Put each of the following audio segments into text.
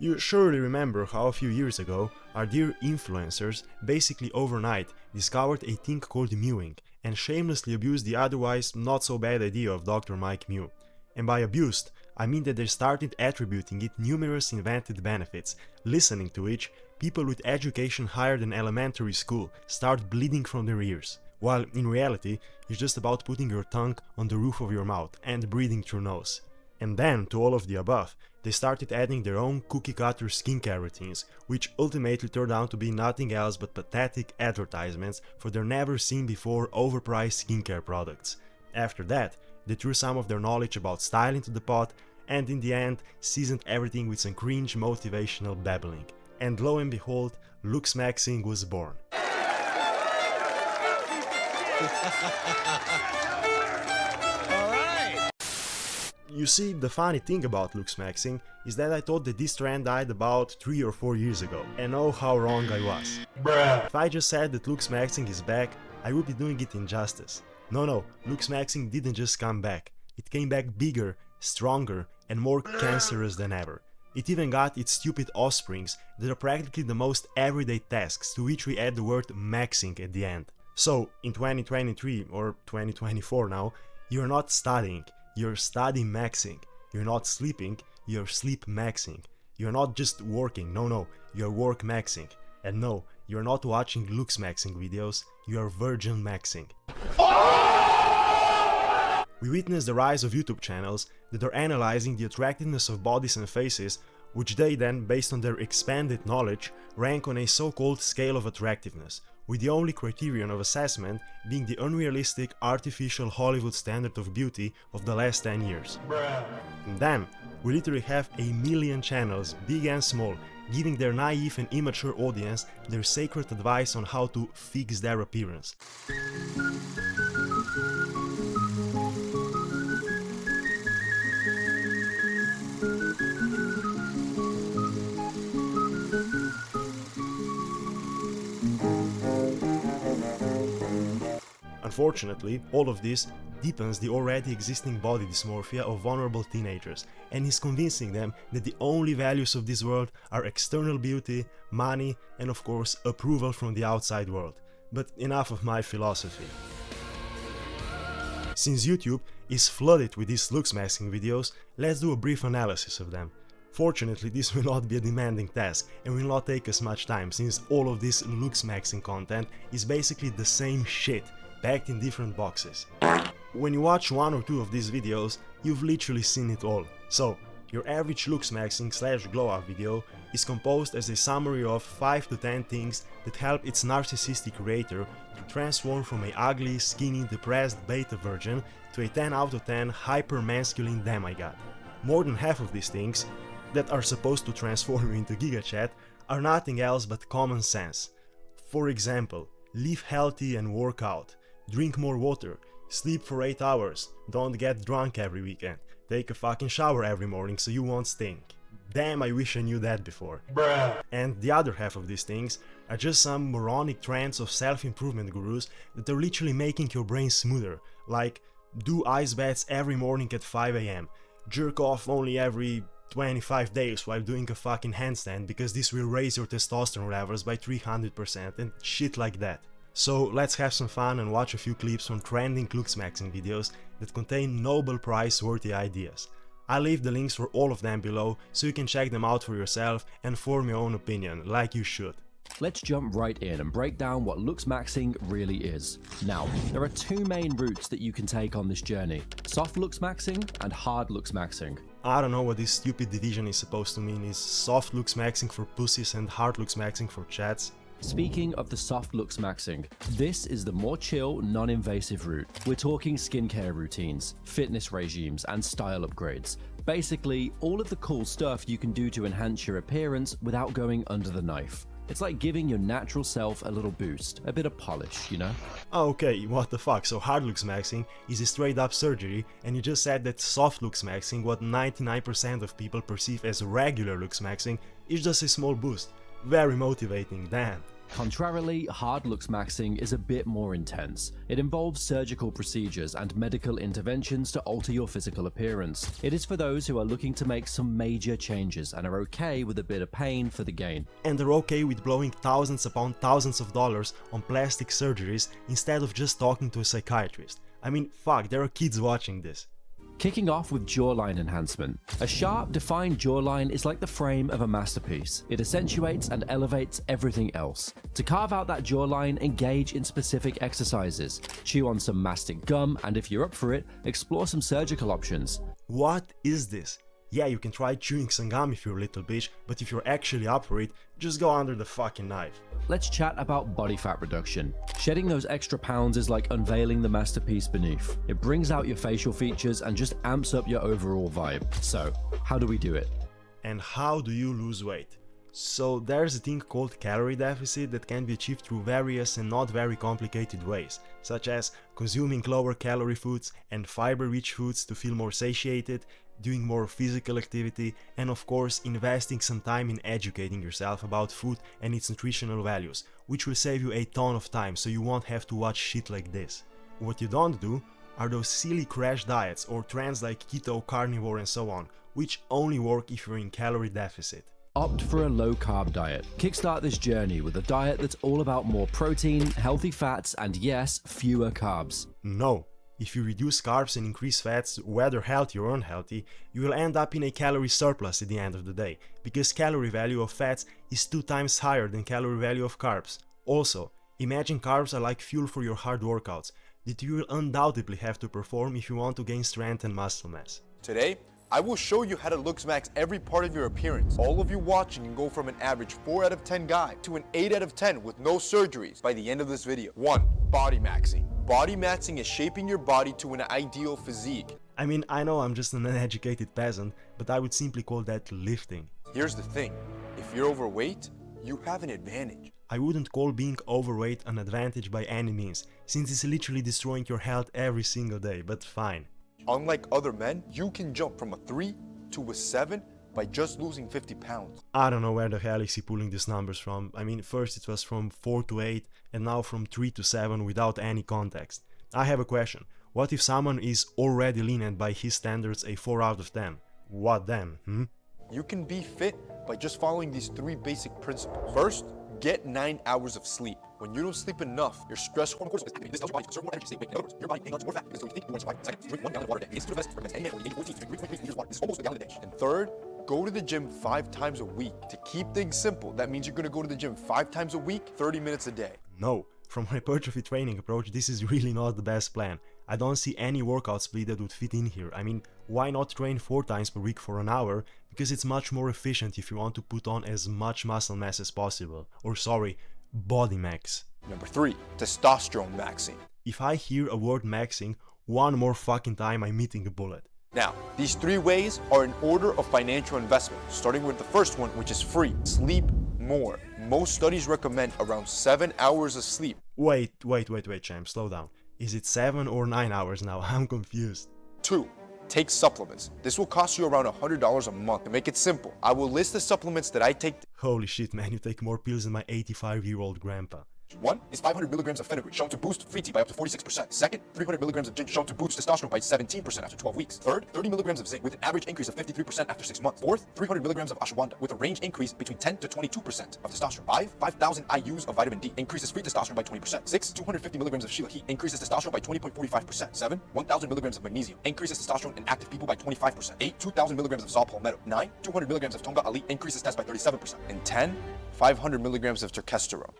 You surely remember how a few years ago our dear influencers basically overnight discovered a thing called mewing and shamelessly abused the otherwise not so bad idea of Dr. Mike Mew. And by abused, I mean that they started attributing it numerous invented benefits, listening to which people with education higher than elementary school start bleeding from their ears, while in reality it's just about putting your tongue on the roof of your mouth and breathing through nose. And then, to all of the above, they started adding their own cookie-cutter skincare routines, which ultimately turned out to be nothing else but pathetic advertisements for their never-seen-before overpriced skincare products. After that, they threw some of their knowledge about style into the pot, and in the end, seasoned everything with some cringe motivational babbling. And lo and behold, Looksmaxxing was born. You see, the funny thing about Looksmaxxing is that I thought that this trend died about 3 or 4 years ago, and oh how wrong I was. Bruh. If I just said that Looksmaxxing is back, I would be doing it injustice. No, Looksmaxxing didn't just come back, it came back bigger, stronger, and more cancerous than ever. It even got its stupid offsprings that are practically the most everyday tasks to which we add the word maxing at the end. So, in 2023 or 2024 now, you're not studying. You're study maxing. You're not sleeping, you're sleep maxing. You're not just working, no, you're work maxing. And no, you're not watching Looksmaxxing videos, you're virgin maxing. We witness the rise of YouTube channels that are analyzing the attractiveness of bodies and faces, which they then, based on their expanded knowledge, rank on a so-called scale of attractiveness, with the only criterion of assessment being the unrealistic artificial Hollywood standard of beauty of the last 10 years. Bruh. And then, we literally have a million channels, big and small, giving their naive and immature audience their sacred advice on how to fix their appearance. Unfortunately, all of this deepens the already existing body dysmorphia of vulnerable teenagers and is convincing them that the only values of this world are external beauty, money, and of course approval from the outside world. But enough of my philosophy. Since YouTube is flooded with these Looksmaxxing videos, let's do a brief analysis of them. Fortunately, this will not be a demanding task and will not take us much time, since all of this Looksmaxxing content is basically the same shit, packed in different boxes. When you watch one or two of these videos, you've literally seen it all. So, your average Looksmaxxing / glow up video is composed as a summary of 5 to 10 things that help its narcissistic creator to transform from a ugly, skinny, depressed beta virgin to a 10 out of 10 hyper-masculine demigod. More than half of these things, that are supposed to transform you into GigaChat, are nothing else but common sense. For example, live healthy and work out. Drink more water, sleep for 8 hours, don't get drunk every weekend, take a fucking shower every morning so you won't stink. Damn, I wish I knew that before. Bruh. And the other half of these things are just some moronic trends of self-improvement gurus that are literally making your brain smoother, like do ice baths every morning at 5 AM, jerk off only every 25 days while doing a fucking handstand because this will raise your testosterone levels by 300% and shit like that. So let's have some fun and watch a few clips from trending Looksmaxxing videos that contain Nobel Prize worthy ideas. I'll leave the links for all of them below so you can check them out for yourself and form your own opinion, like you should. Let's jump right in and break down what Looksmaxxing really is. Now, there are two main routes that you can take on this journey: soft Looksmaxxing and hard Looksmaxxing. I don't know what this stupid division is supposed to mean. Is soft Looksmaxxing for pussies and hard Looksmaxxing for chats? Speaking of the soft Looksmaxxing, this is the more chill, non-invasive route. We're talking skincare routines, fitness regimes, and style upgrades. Basically, all of the cool stuff you can do to enhance your appearance without going under the knife. It's like giving your natural self a little boost, a bit of polish, you know? Okay, what the fuck, so hard Looksmaxxing is a straight up surgery, and you just said that soft Looksmaxxing, what 99% of people perceive as regular Looksmaxxing, is just a small boost. Very motivating, damn. Contrarily, hard Looksmaxxing is a bit more intense. It involves surgical procedures and medical interventions to alter your physical appearance. It is for those who are looking to make some major changes and are okay with a bit of pain for the gain. And they're okay with blowing thousands upon thousands of dollars on plastic surgeries instead of just talking to a psychiatrist. I mean, fuck, there are kids watching this. Kicking off with jawline enhancement. A sharp, defined jawline is like the frame of a masterpiece. It accentuates and elevates everything else. To carve out that jawline, engage in specific exercises. Chew on some mastic gum, and if you're up for it, explore some surgical options. What is this? Yeah, you can try chewing some gum if you're a little bitch, but if you're actually up for it, just go under the fucking knife. Let's chat about body fat reduction. Shedding those extra pounds is like unveiling the masterpiece beneath. It brings out your facial features and just amps up your overall vibe. So, how do we do it? And how do you lose weight? So there's a thing called calorie deficit that can be achieved through various and not very complicated ways, such as consuming lower calorie foods and fiber-rich foods to feel more satiated, doing more physical activity, and of course investing some time in educating yourself about food and its nutritional values, which will save you a ton of time so you won't have to watch shit like this. What you don't do are those silly crash diets or trends like keto, carnivore and so on, which only work if you're in calorie deficit. Opt for a low-carb diet. Kickstart this journey with a diet that's all about more protein, healthy fats, and yes, fewer carbs. No. If you reduce carbs and increase fats, whether healthy or unhealthy, you will end up in a calorie surplus at the end of the day, because calorie value of fats is 2 times higher than calorie value of carbs. Also, imagine carbs are like fuel for your hard workouts, that you will undoubtedly have to perform if you want to gain strength and muscle mass. Today, I will show you how to Looksmax every part of your appearance. All of you watching can go from an average 4 out of 10 guy to an 8 out of 10 with no surgeries by the end of this video. 1. Body maxing. Body maxing is shaping your body to an ideal physique. I mean, I know I'm just an uneducated peasant, but I would simply call that lifting. Here's the thing, if you're overweight, you have an advantage. I wouldn't call being overweight an advantage by any means, since it's literally destroying your health every single day, but fine. Unlike other men, you can jump from a 3 to a 7 by just losing 50 pounds. I don't know where the hell is he pulling these numbers from. I mean, first it was from 4 to 8 and now from 3 to 7 without any context. I have a question. What if someone is already lean and by his standards a 4 out of 10? What then, You can be fit by just following these 3 basic principles. First, get 9 hours of sleep. When you don't sleep enough, your stress hormone cortisol is activated. This tells your body to conserve more energy, stay awake. In other words, your body hangs on to more fat because you think you want to survive. Second, drink 1 gallon of water a day. It's to the best, recommends any man with 80-14 to drink 3.3 liters of water. This is almost a gallon a day. And third, go to the gym 5 times a week. To keep things simple, that means you're going to go to the gym 5 times a week, 30 minutes a day. No, from my hypertrophy training approach, this is really not the best plan. I don't see any workout split that would fit in here. I mean, why not train 4 times per week for an hour? Because it's much more efficient if you want to put on as much muscle mass as possible. Or sorry, body max. Number 3, testosterone maxing. If I hear a word maxing one more fucking time, I'm eating a bullet. Now, these 3 ways are in order of financial investment, starting with the first one, which is free. Sleep more. Most studies recommend around 7 hours of sleep. Wait, champ, slow down. Is it 7 or 9 hours now? I'm confused. 2. Take supplements. This will cost you around $100 a month. To make it simple, I will list the supplements that I take. Holy shit, man, you take more pills than my 85-year-old grandpa. 1 is 500 milligrams of fenugreek, shown to boost free T by up to 46%. Second, 300 milligrams of ginger, shown to boost testosterone by 17% after 12 weeks. Third, 30 milligrams of zinc with an average increase of 53% after 6 months. Fourth, 300 milligrams of ashwagandha with a range increase between 10 to 22% of testosterone. 5,000 IUs of vitamin D increases free testosterone by 20%. 6, 250 milligrams of Sheila heat increases testosterone by 20.45%. 7, 1,000 milligrams of magnesium increases testosterone in active people by 25%. 8, 2,000 milligrams of saw palmetto. 9, 200 milligrams of Tonga Ali increases test by 37%. And 10, 500 milligrams of testosterone.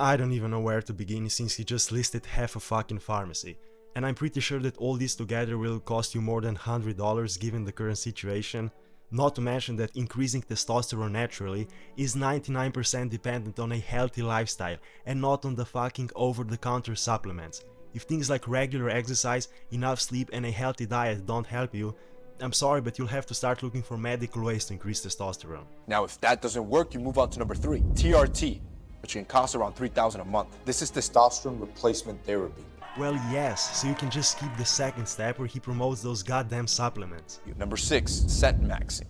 I don't even know where to begin since he just listed half a fucking pharmacy. And I'm pretty sure that all this together will cost you more than $100 given the current situation. Not to mention that increasing testosterone naturally is 99% dependent on a healthy lifestyle and not on the fucking over-the-counter supplements. If things like regular exercise, enough sleep and a healthy diet don't help you, I'm sorry, but you'll have to start looking for medical ways to increase testosterone. Now, if that doesn't work, you move on to number 3, TRT, which can cost around $3,000 a month. This is testosterone replacement therapy. Well, yes, so you can just skip the second step where he promotes those goddamn supplements. Number 6, scent maxing.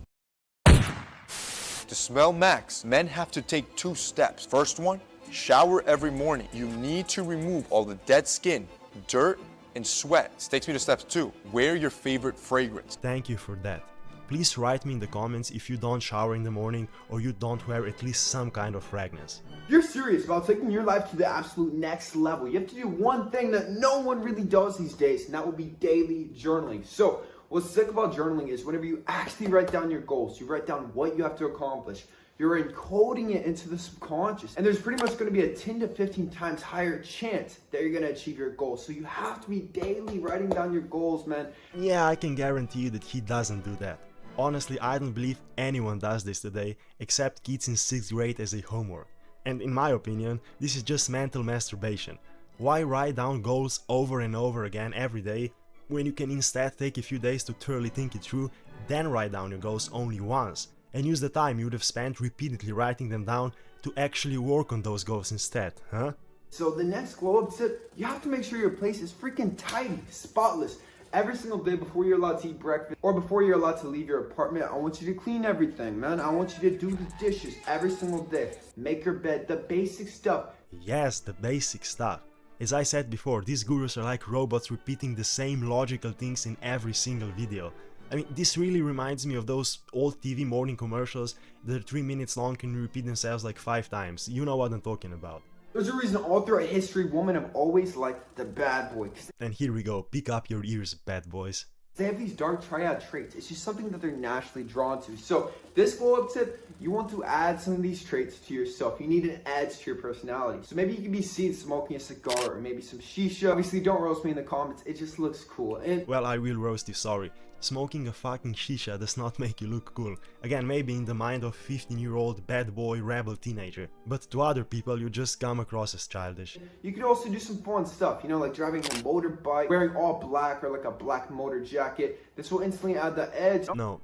To smell Max, men have to take 2 steps. First one, shower every morning. You need to remove all the dead skin, dirt, and sweat. This takes me to step 2. Wear your favorite fragrance. Thank you for that. Please write me in the comments if you don't shower in the morning or you don't wear at least some kind of fragrance. If you're serious about taking your life to the absolute next level, you have to do one thing that no one really does these days, and that will be daily journaling. So, what's sick about journaling is whenever you actually write down your goals, you write down what you have to accomplish, you're encoding it into the subconscious. And there's pretty much going to be a 10 to 15 times higher chance that you're going to achieve your goals. So you have to be daily writing down your goals, man. Yeah, I can guarantee you that he doesn't do that. Honestly, I don't believe anyone does this today, except kids in 6th grade as a homework. And in my opinion, this is just mental masturbation. Why write down goals over and over again every day, when you can instead take a few days to thoroughly think it through, then write down your goals only once, and use the time you would have spent repeatedly writing them down to actually work on those goals instead, huh? So the next glow up tip, you have to make sure your place is freaking tidy, spotless. Every single day before you're allowed to eat breakfast or before you're allowed to leave your apartment, I want you to clean everything, man. I want you to do the dishes every single day. Make your bed, the basic stuff. Yes, the basic stuff. As I said before, these gurus are like robots repeating the same logical things in every single video. I mean, this really reminds me of those old TV morning commercials that are 3 minutes long and repeat themselves like 5 times. You know what I'm talking about. There's a reason all throughout history women have always liked the bad boy. And here we go, pick up your ears, bad boys. They have these dark triad traits. It's just something that they're naturally drawn to. So this glow up tip, you want to add some of these traits to yourself. You need an edge to your personality. So maybe you can be seen smoking a cigar or maybe some shisha. Obviously don't roast me in the comments. It just looks cool. And well, I will roast you, sorry. Smoking a fucking shisha does not make you look cool. Again, maybe in the mind of 15-year-old bad boy rebel teenager. But to other people, you just come across as childish. You could also do some fun stuff, you know, like driving a motorbike, wearing all black or like a black motor jacket. This will instantly add the edge. No,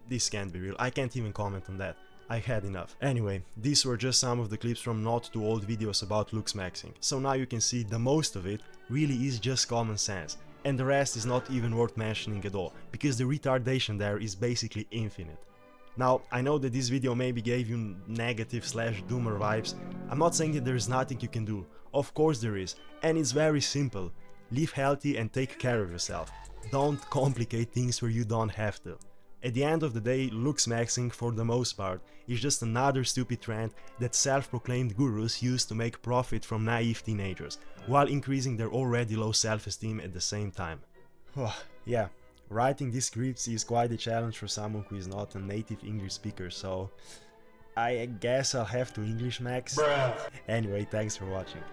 this can't be real. I can't even comment on that. I had enough. Anyway, these were just some of the clips from not too old videos about Looksmaxxing. So now you can see the most of it really is just common sense. And the rest is not even worth mentioning at all, because the retardation there is basically infinite. Now, I know that this video maybe gave you negative/doomer vibes. I'm not saying that there is nothing you can do. Of course there is, and it's very simple. Live healthy and take care of yourself. Don't complicate things where you don't have to. At the end of the day, Looksmaxxing, for the most part, is just another stupid trend that self-proclaimed gurus use to make profit from naive teenagers, while increasing their already low self-esteem at the same time. Yeah, writing these scripts is quite a challenge for someone who is not a native English speaker, so I guess I'll have to English max. Anyway, thanks for watching.